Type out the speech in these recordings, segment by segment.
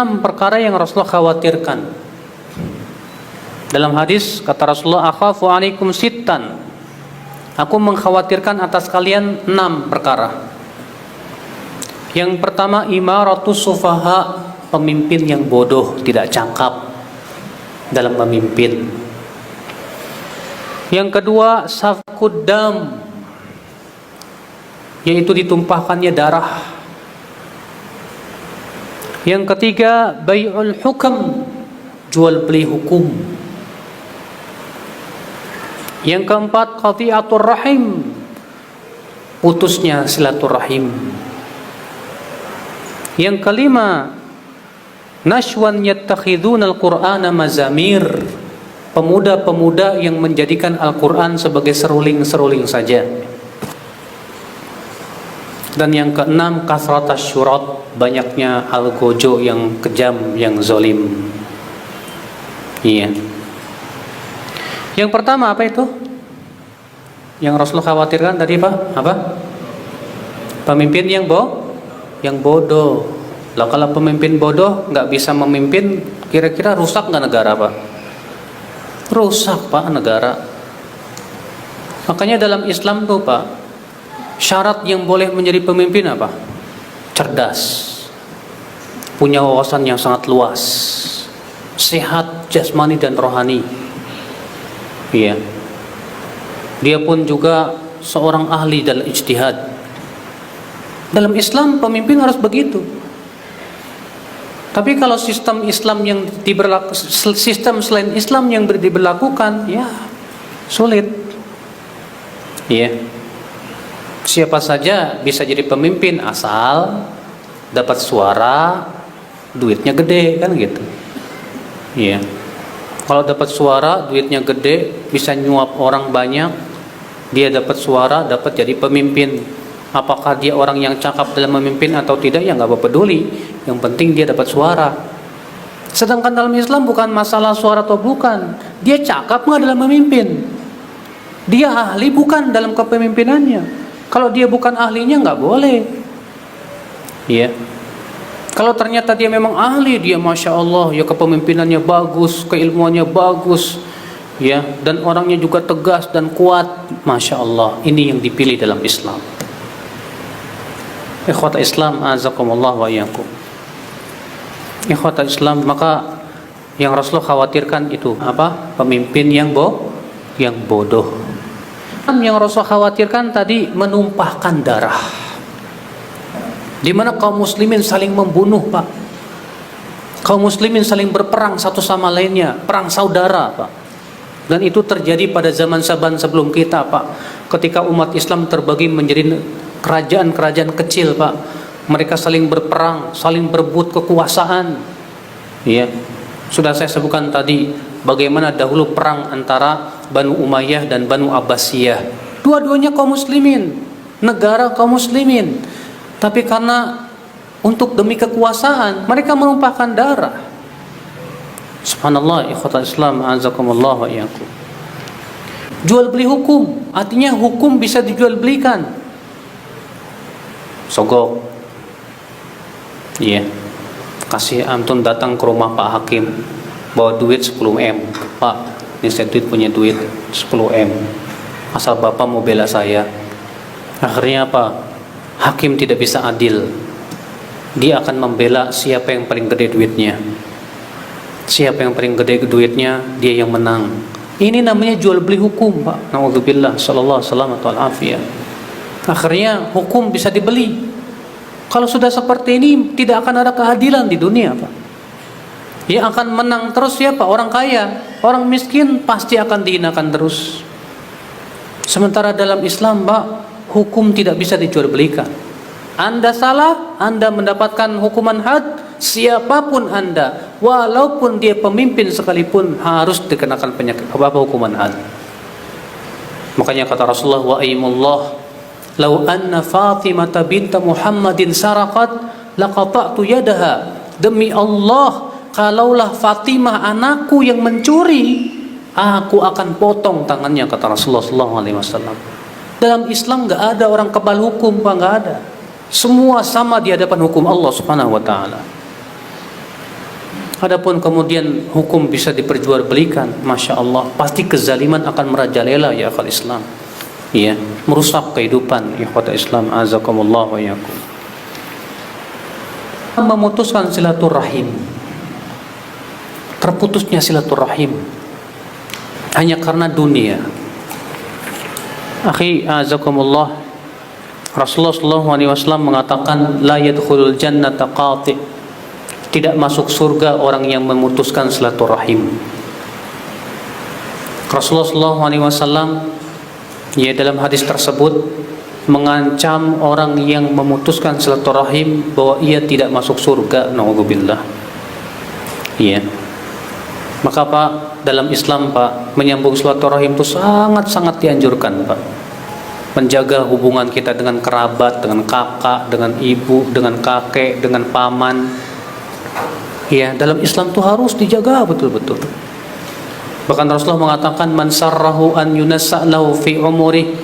6 perkara yang Rasulullah khawatirkan. Dalam hadis kata Rasulullah, akhafu alaikum sittan, aku mengkhawatirkan atas kalian 6 perkara. Yang pertama, imaratus sufaha, pemimpin yang bodoh, tidak cakap dalam memimpin. Yang kedua, safkud dam, yaitu ditumpahkannya darah. Yang ketiga, bai'ul hukam, jual beli hukum. Yang keempat, qati'atur rahim, putusnya silaturahim. Yang kelima, nashwan yattakhiduna al-Qur'ana mazamir, pemuda-pemuda yang menjadikan Al-Quran sebagai seruling-seruling saja. Dan yang keenam, kasratas syurat, banyaknya algojo yang kejam, yang zolim. Iya. Yang pertama apa itu? Yang Rasulullah khawatirkan tadi apa? Pemimpin yang bodoh. Lah kalau pemimpin bodoh nggak bisa memimpin, kira-kira rusak nggak negara, Pak? Rusak, Pak, negara. Makanya dalam Islam tuh, Pak, syarat yang boleh menjadi pemimpin apa? Cerdas, punya wawasan yang sangat luas, sehat jasmani dan rohani. Iya. Dia pun juga seorang ahli dalam ijtihad. Dalam Islam pemimpin harus begitu. Tapi kalau sistem Islam yang sistem selain Islam yang diberlakukan, ya sulit. Iya. Siapa saja bisa jadi pemimpin asal dapat suara, duitnya gede, kan gitu. Iya. Kalau dapat suara, duitnya gede, bisa nyuap orang banyak, dia dapat suara, dapat jadi pemimpin. Apakah dia orang yang cakap dalam memimpin atau tidak, ya nggak peduli. Yang penting dia dapat suara. Sedangkan dalam Islam bukan masalah suara atau bukan, dia cakap nggak dalam memimpin, dia ahli bukan dalam kepemimpinannya. Kalau dia bukan ahlinya nggak boleh. Iya. Kalau ternyata dia memang ahli, dia masya Allah, ya kepemimpinannya bagus, keilmuannya bagus, ya, dan orangnya juga tegas dan kuat, masya Allah, ini yang dipilih dalam Islam. Ikhwata Islam, azakumullah wa iyyakum. Ikhwata Islam, maka yang Rasulullah khawatirkan itu apa? Pemimpin yang bodoh. Yang Rasulullah khawatirkan tadi menumpahkan darah. Di mana kaum muslimin saling membunuh, Pak. Kaum muslimin saling berperang satu sama lainnya, perang saudara, Pak. Dan itu terjadi pada zaman-zaman sebelum kita, Pak. Ketika umat Islam terbagi menjadi kerajaan-kerajaan kecil, Pak. Mereka saling berperang, saling berebut kekuasaan. Ya. Sudah saya sebutkan tadi bagaimana dahulu perang antara Banu Umayyah dan Banu Abbasiyah. Dua-duanya kaum muslimin, negara kaum muslimin. Tapi karena untuk demi kekuasaan, mereka menumpahkan darah. Subhanallah, ikhwatal Islam, azakumullah wa iyyakum. Jual beli hukum, artinya hukum bisa dijual belikan. Sogok. Iya. Kasih antum datang ke rumah Pak Hakim, bawa duit 10 M. Pak, ini saya punya duit 10 M. Asal Bapak mau bela saya. Akhirnya apa? Hakim tidak bisa adil. Dia akan membela siapa yang paling gede duitnya. Siapa yang paling gede duitnya, dia yang menang. Ini namanya jual beli hukum, Pak. Nauzubillah, sallallahu alaihi wasallam. Akhirnya hukum bisa dibeli. Kalau sudah seperti ini, tidak akan ada keadilan di dunia, Pak. Yang akan menang terus siapa? Orang kaya. Orang miskin pasti akan dihinakan terus. Sementara dalam Islam, Pak, hukum tidak bisa dijual belikan. Anda salah, Anda mendapatkan hukuman had. Siapapun Anda, walaupun dia pemimpin sekalipun, harus dikenakan hukuman had. Makanya kata Rasulullah, wa aimullah, lau anna Fatimah binta Muhammadin saraqat laqata'tu yadaha. Demi Allah, kalaulah Fatimah anakku yang mencuri, aku akan potong tangannya, kata Rasulullah SAW. Dalam Islam nggak ada orang kebal hukum, Pak, nggak ada. Semua sama di hadapan hukum Allah Subhanahu wa taala. Adapun kemudian hukum bisa diperjualbelikan, masya Allah, pasti kezaliman akan merajalela ya akhal Islam. Iya, merusak kehidupan ikhwata Islam azakumullah wa yakum. Memutuskan silaturahim, terputusnya silaturahim hanya karena dunia. Akhi azakumullah, Rasulullah SAW mengatakan la yadkhulul jannata qati', tidak masuk surga orang yang memutuskan silaturahim. Rasulullah SAW ya dalam hadis tersebut mengancam orang yang memutuskan silaturahim bahwa ia tidak masuk surga, naudzubillah. Iya. Maka Pak, dalam Islam Pak, menyambung silaturahim itu sangat-sangat dianjurkan Pak. Menjaga hubungan kita dengan kerabat, dengan kakak, dengan ibu, dengan kakek, dengan paman. Ya, dalam Islam itu harus dijaga betul-betul. Bahkan Rasulullah mengatakan man sarrahu an yunassa lahu fi umuri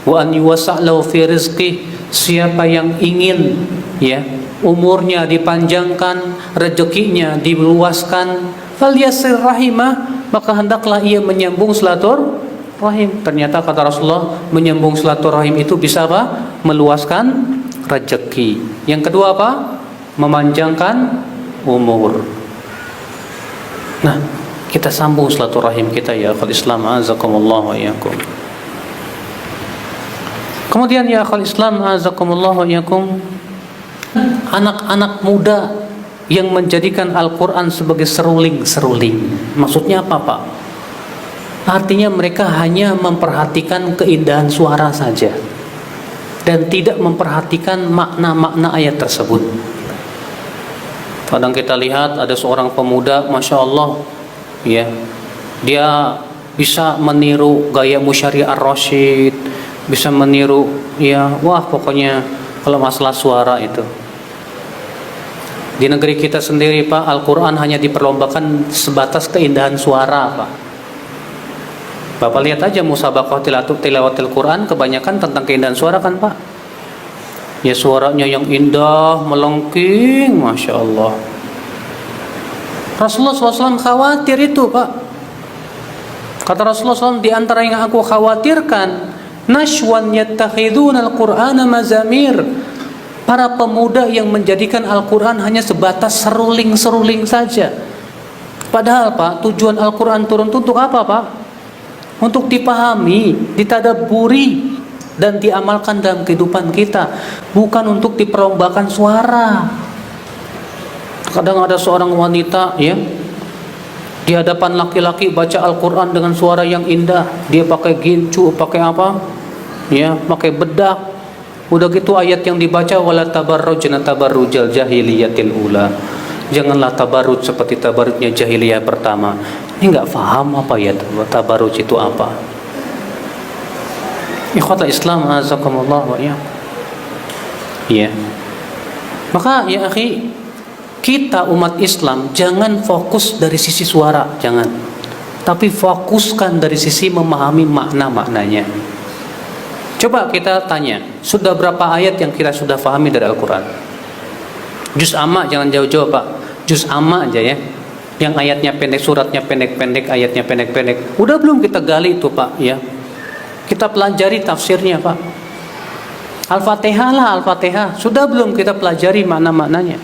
wa an yuwassa lahu fi rizqi, siapa yang ingin ya umurnya dipanjangkan, rezekinya diluaskan, falyasir rahimah, maka hendaklah ia menyambung silaturahim. Ternyata kata Rasulullah, menyambung silaturahim itu bisa apa? Meluaskan rezeki. Yang kedua apa? Memanjangkan umur. Nah, kita sambung silaturahim kita ya akhal Islam azakumullah wa iyyakum. Kemudian ya akhal Islam azakumullah wa iyyakum, anak-anak muda yang menjadikan Al-Quran sebagai seruling-seruling. Maksudnya apa Pak? Artinya mereka hanya memperhatikan keindahan suara saja dan tidak memperhatikan makna-makna ayat tersebut. Kadang kita lihat ada seorang pemuda, masya Allah, ya, dia bisa meniru gaya Musyari Ar-Rasyid, bisa meniru, ya, wah pokoknya kalau masalah suara itu. Di negeri kita sendiri Pak, Al-Quran hanya diperlombakan sebatas keindahan suara Pak. Bapak lihat aja musabaqah tilawatil Quran, kebanyakan tentang keindahan suara kan Pak. Ya suaranya yang indah, melengking, masya Allah. Rasulullah SAW khawatir itu Pak. Kata Rasulullah SAW, di antara yang aku khawatirkan, nashwan yattakhiduna al-Qur'ana mazamir, para pemuda yang menjadikan Al-Quran hanya sebatas seruling-seruling saja. Padahal Pak, tujuan Al-Quran turun untuk apa Pak? Untuk dipahami, ditadabburi, dan diamalkan dalam kehidupan kita, bukan untuk diperlombakan suara. Kadang ada seorang wanita ya, di hadapan laki-laki baca Al-Quran dengan suara yang indah, dia pakai gincu, pakai apa? Ya, pakai bedak. Udah gitu ayat yang dibaca, wala tabarrujna tabarrujal jahiliyatil ula, janganlah tabarruj seperti tabarrujnya jahiliyah pertama. Ini nggak paham apa ya tabarruj itu apa. Ikhwata Islam azakumullah wa iyyakum. Ya. Maka ya akhi, kita umat Islam jangan fokus dari sisi suara, jangan. Tapi fokuskan dari sisi memahami makna-maknanya. Coba kita tanya, sudah berapa ayat yang kita sudah pahami dari Al-Quran? Juz amma, jangan jauh-jauh Pak. Juz amma aja ya. Yang ayatnya pendek, suratnya pendek-pendek, ayatnya pendek-pendek. Udah belum kita gali itu Pak ya? Kita pelajari tafsirnya Pak. Al-Fatihah lah, Al-Fatihah. Sudah belum kita pelajari makna-maknanya?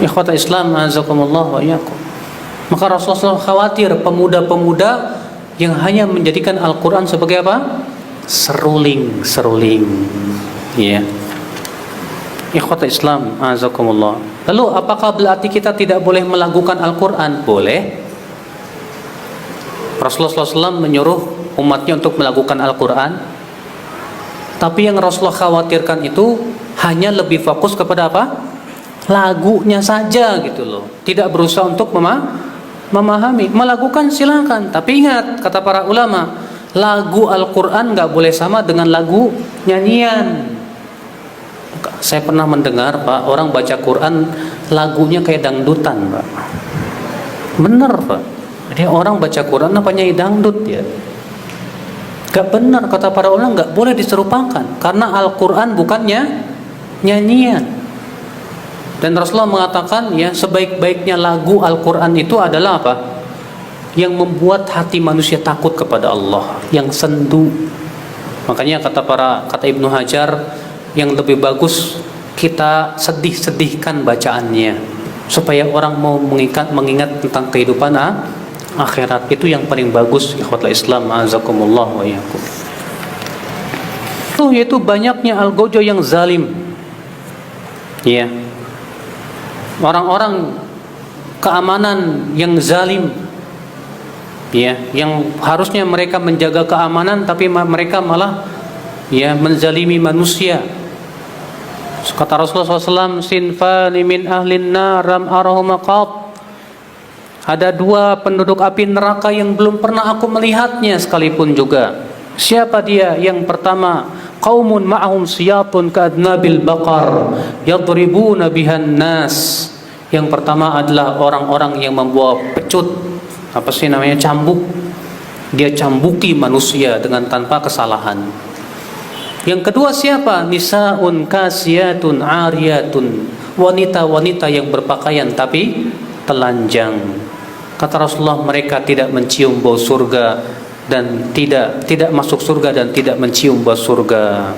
Ikhwata Islam azakumullah wa iyyakum. Maka Rasulullah khawatir pemuda-pemuda yang hanya menjadikan Al-Quran sebagai apa? Seruling-seruling. Ya. Ikhwata Islam azakumullah. Lalu apakah berarti kita tidak boleh melakukan Al-Quran? Boleh. Rasulullah SAW menyuruh umatnya untuk melakukan Al-Quran, tapi yang Rasulullah khawatirkan itu hanya lebih fokus kepada apa? Lagunya saja gitu loh. Tidak berusaha untuk memahami. Melakukan silakan, tapi ingat kata para ulama, lagu Al-Quran gak boleh sama dengan lagu nyanyian. Saya pernah mendengar Pak, orang baca Quran lagunya kayak dangdutan Pak. Bener Pak. Jadi orang baca Quran apa nyanyi dangdut ya? Gak benar, kata para ulama gak boleh diserupakan, karena Al-Quran bukannya nyanyian. Dan Rasulullah mengatakan ya, sebaik-baiknya lagu Al-Quran itu adalah apa? Yang membuat hati manusia takut kepada Allah, yang sendu. Makanya kata Ibnu Hajar, yang lebih bagus kita sedih-sedihkan bacaannya, supaya orang mau mengingat tentang kehidupan akhirat. Itu yang paling bagus, ikhwatul Islam, azakumullah wa iyyakum. Itu yaitu banyaknya algojo yang zalim. Ya. Orang-orang keamanan yang zalim, ya, yang harusnya mereka menjaga keamanan tapi mereka malah ya menzalimi manusia. Kata Rasulullah SAW, sinfani min ahlin nar lam arahuma qat. Ada dua penduduk api neraka yang belum pernah aku melihatnya sekalipun juga. Siapa dia? Yang pertama, qaumun ma'ahum siyatun ka'adnabil baqar yadribuna bihan nas. Yang pertama adalah orang-orang yang membawa pecut, apa sih namanya, cambuk. Dia cambuki manusia dengan tanpa kesalahan. Yang kedua siapa? Nisaun kasiyatun ariyatun, wanita-wanita yang berpakaian tapi telanjang. Kata Rasulullah, mereka tidak mencium bau surga dan tidak masuk surga dan tidak mencium bau surga.